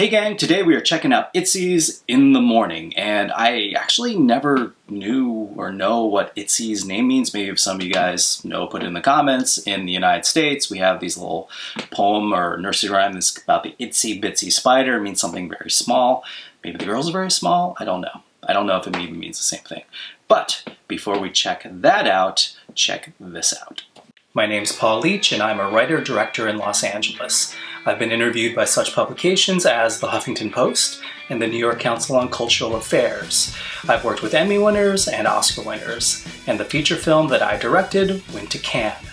Hey gang, today we are checking out Itzy's In the Morning, and I actually never knew or know what Itzy's name means. Maybe if some of you guys know, put it in the comments. In the United States, we have these little poem or nursery rhyme that's about the itsy bitsy spider. It means something very small. Maybe the girls are very small. I don't know. I don't know if it even means the same thing. But before we check that out, check this out. My name's Paul Leach, and I'm a writer-director in Los Angeles. I've been interviewed by such publications as the Huffington Post and the New York Council on Cultural Affairs. I've worked with Emmy winners and Oscar winners, and the feature film that I directed went to Cannes.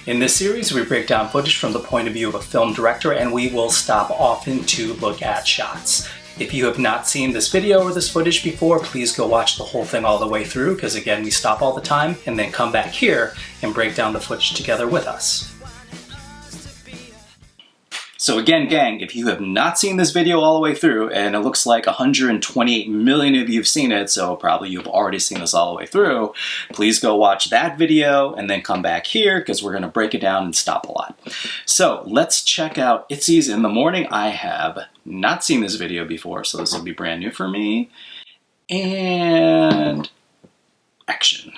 In this series, we break down footage from the point of view of a film director, and we will stop often to look at shots. If you have not seen this video or this footage before, please go watch the whole thing all the way through, because again, we stop all the time and then come back here and break down the footage together with us. So again, gang, if you have not seen this video all the way through, and it looks like 128 million of you have seen it, so probably you've already seen this all the way through, please go watch that video and then come back here because we're going to break it down and stop a lot. So let's check out Itzy's In the Morning. I have not seen this video before, so this will be brand new for me. And action.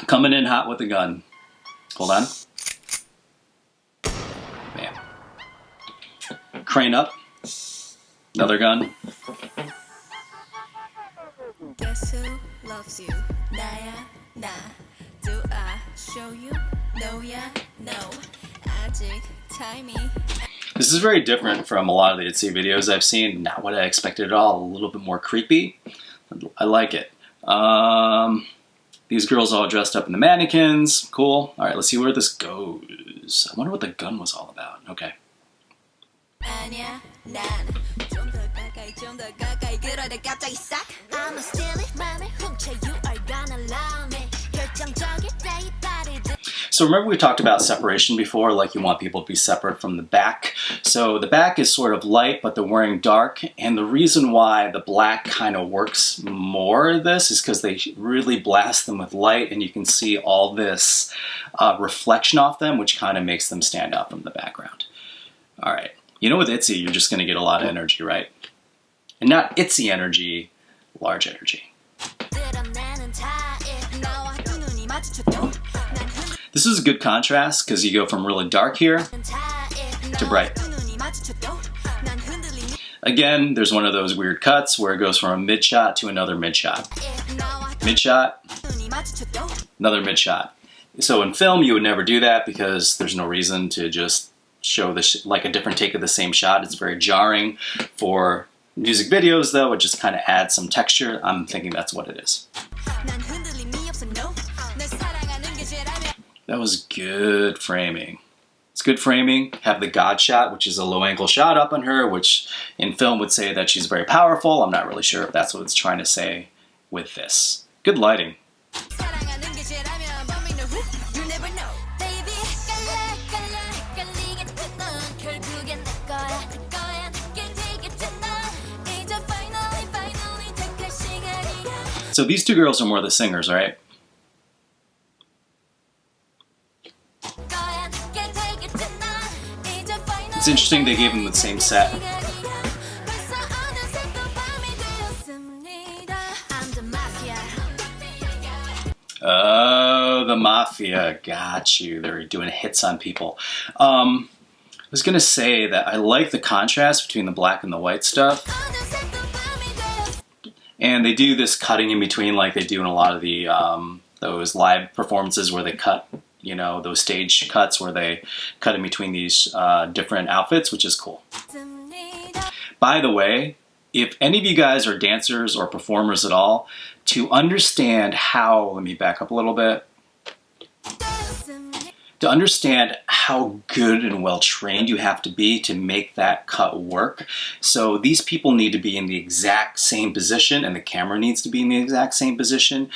Coming in hot with a gun. Hold on. Bam. Crane up. Another gun. Guess who loves you? 나야 나. Do I show you? No, yeah, no. 아직 timey. This is very different from a lot of the Itzy videos I've seen. Not what I expected at all. A little bit more creepy. I like it. These girls all dressed up in the mannequins. Cool. All right, let's see where this goes. I wonder what the gun was all about. Okay. So remember we talked about separation before, like you want people to be separate from the back. So the back is sort of light, but they're wearing dark. And the reason why the black kind of works more of this is because they really blast them with light, and you can see all this reflection off them, which kind of makes them stand out from the background. All right. You know, with Itzy, you're just going to get a lot of energy, right? And not Itzy energy, large energy. This is a good contrast because you go from really dark here to bright. Again, there's one of those weird cuts where it goes from a mid shot to another mid shot. Mid shot, another mid shot. So in film, you would never do that because there's no reason to just show this like a different take of the same shot. It's very jarring. For music videos, though, it just kind of adds some texture. I'm thinking that's what it is. That was good framing. It's good framing. Have the God shot, which is a low angle shot up on her, which in film would say that she's very powerful. I'm not really sure if that's what it's trying to say with this. Good lighting. So these two girls are more the singers, right? It's interesting they gave them the same set. Oh, the Mafia. Got you. They're doing hits on people. I was going to say that I like the contrast between the black and the white stuff. And they do this cutting in between like they do in a lot of the those live performances where they cut, you know, those stage cuts where they cut in between these different outfits, which is cool. By the way, if any of you guys are dancers or performers at all, to understand how, let me back up a little bit, to understand how good and well trained you have to be to make that cut work. So these people need to be in the exact same position, and the camera needs to be in the exact same position.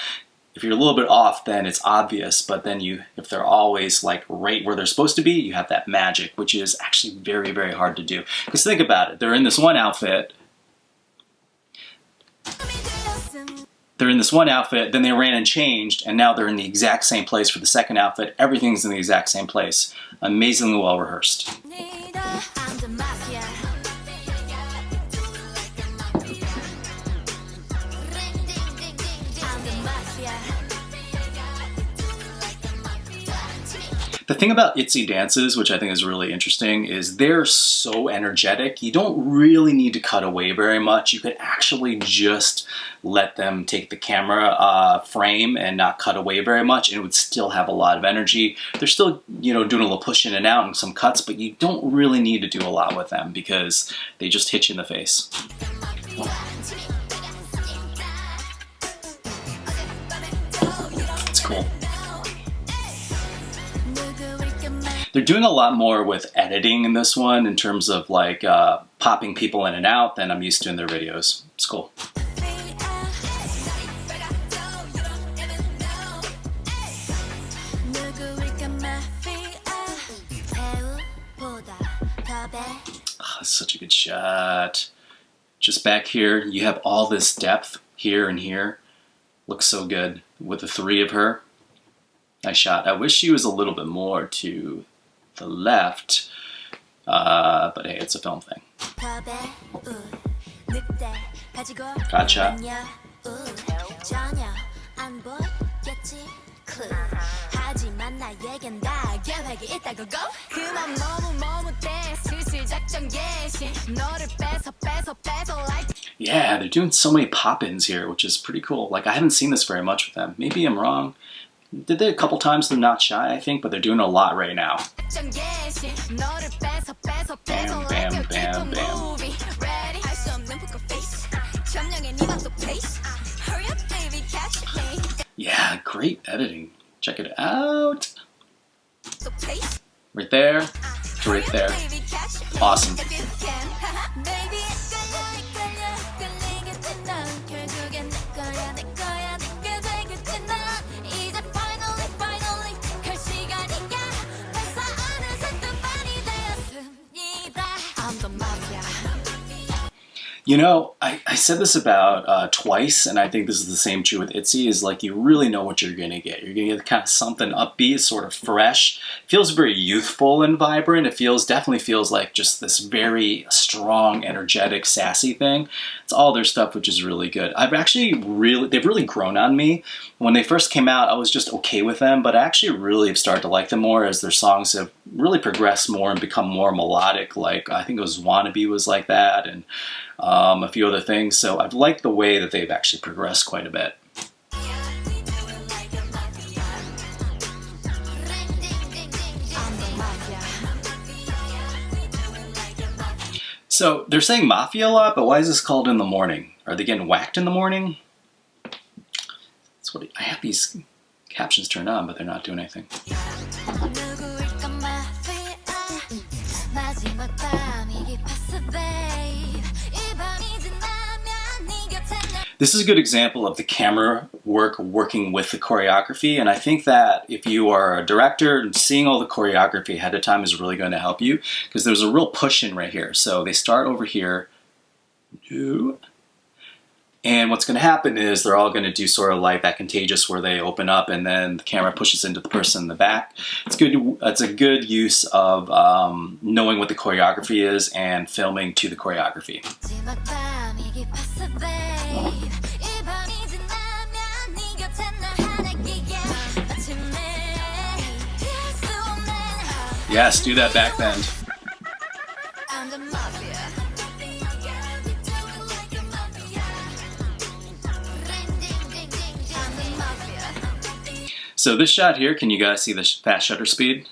If you're a little bit off, then it's obvious, but then if they're always like right where they're supposed to be, you have that magic, which is actually very, very hard to do. Because think about it, they're in this one outfit, they're in this one outfit, then they ran and changed, and now they're in the exact same place for the second outfit. Everything's in the exact same place. Amazingly well rehearsed. I'm the mafia. I'm the mafia. The thing about Itzy dances, which I think is really interesting, is they're so energetic. You don't really need to cut away very much. You could actually just let them take the camera frame and not cut away very much, and it would still have a lot of energy. They're still, doing a little push in and out and some cuts, but you don't really need to do a lot with them because they just hit you in the face. It's cool. They're doing a lot more with editing in this one in terms of like popping people in and out than I'm used to in their videos. It's cool. Oh, that's such a good shot. Just back here, you have all this depth here and here. Looks so good with the three of her. Nice shot. I wish she was a little bit more to the left, but hey, it's a film thing. Gotcha. Yeah, they're doing so many pop-ins here, which is pretty cool. Like, I haven't seen this very much with them. Maybe I'm wrong. Did they a couple times in Not Shy, I think, but they're doing a lot right now. Bam, bam, bam, bam. Yeah, great editing. Check it out. Right there, to right there. Awesome. You know, I said this about twice, and I think this is the same true with Itzy, is like you really know what you're going to get. You're going to get kind of something upbeat, sort of fresh. It feels very youthful and vibrant. It definitely feels like just this very strong, energetic, sassy thing. It's all their stuff, which is really good. They've really grown on me. When they first came out, I was just okay with them, but I actually really have started to like them more as their songs have really progressed more and become more melodic. Like, I think it was Wannabe was like that, and a few other things. So I've liked the way that they've actually progressed quite a bit. So they're saying mafia a lot, but why is this called In the Morning? Are they getting whacked in the morning? That's what I have these captions turned on, but they're not doing anything. This is a good example of the camera work working with the choreography, and I think that if you are a director, seeing all the choreography ahead of time is really going to help you, because there's a real push in right here. So they start over here, and what's going to happen is they're all going to do sort of like that Contagious where they open up and then the camera pushes into the person in the back. It's good. It's a good use of knowing what the choreography is and filming to the choreography. Yes, do that back bend. So this shot here, can you guys see the fast shutter speed?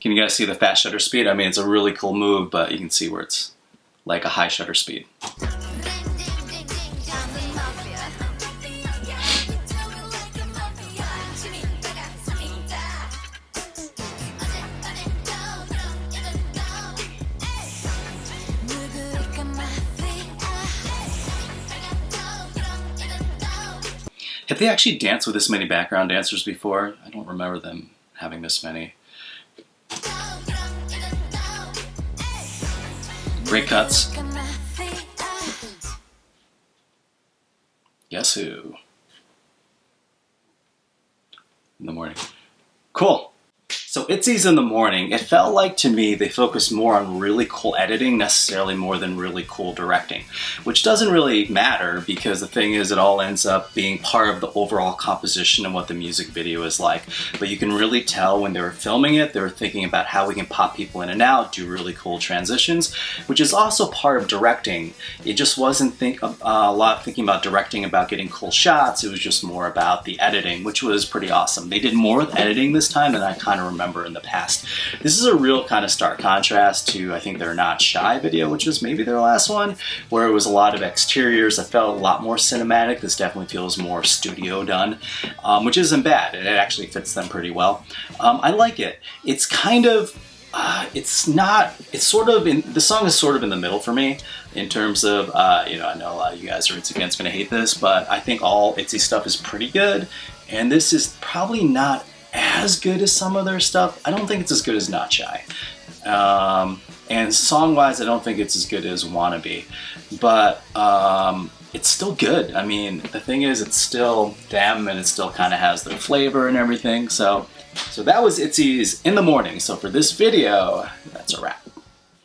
Can you guys see the fast shutter speed? I mean, it's a really cool move, but you can see where it's like a high shutter speed. Have they actually danced with this many background dancers before? I don't remember them having this many. Great cuts. Guess who? In the morning. Cool. So Itzy's in the morning, it felt like to me they focused more on really cool editing necessarily more than really cool directing, which doesn't really matter because the thing is it all ends up being part of the overall composition and what the music video is like. But you can really tell when they were filming it, they were thinking about how we can pop people in and out, do really cool transitions, which is also part of directing. It just wasn't a lot thinking about directing about getting cool shots, it was just more about the editing, which was pretty awesome. They did more with editing this time than I kind of remember in the past. This is a real kind of stark contrast to, I think, their Not Shy video, which was maybe their last one, where it was a lot of exteriors that felt a lot more cinematic. This definitely feels more studio done, which isn't bad. It actually fits them pretty well. I like it. It's kind of it's sort of the song is sort of in the middle for me in terms of, I know a lot of you guys are Itzy fans going to hate this, but I think all Itzy stuff is pretty good, and this is probably not as good as some of their stuff. I don't think it's as good as Not Shy. And song-wise, I don't think it's as good as Wannabe. But it's still good. I mean, the thing is, it's still them, and it still kind of has their flavor and everything. So that was Itzy's In the Morning. So for this video, that's a wrap.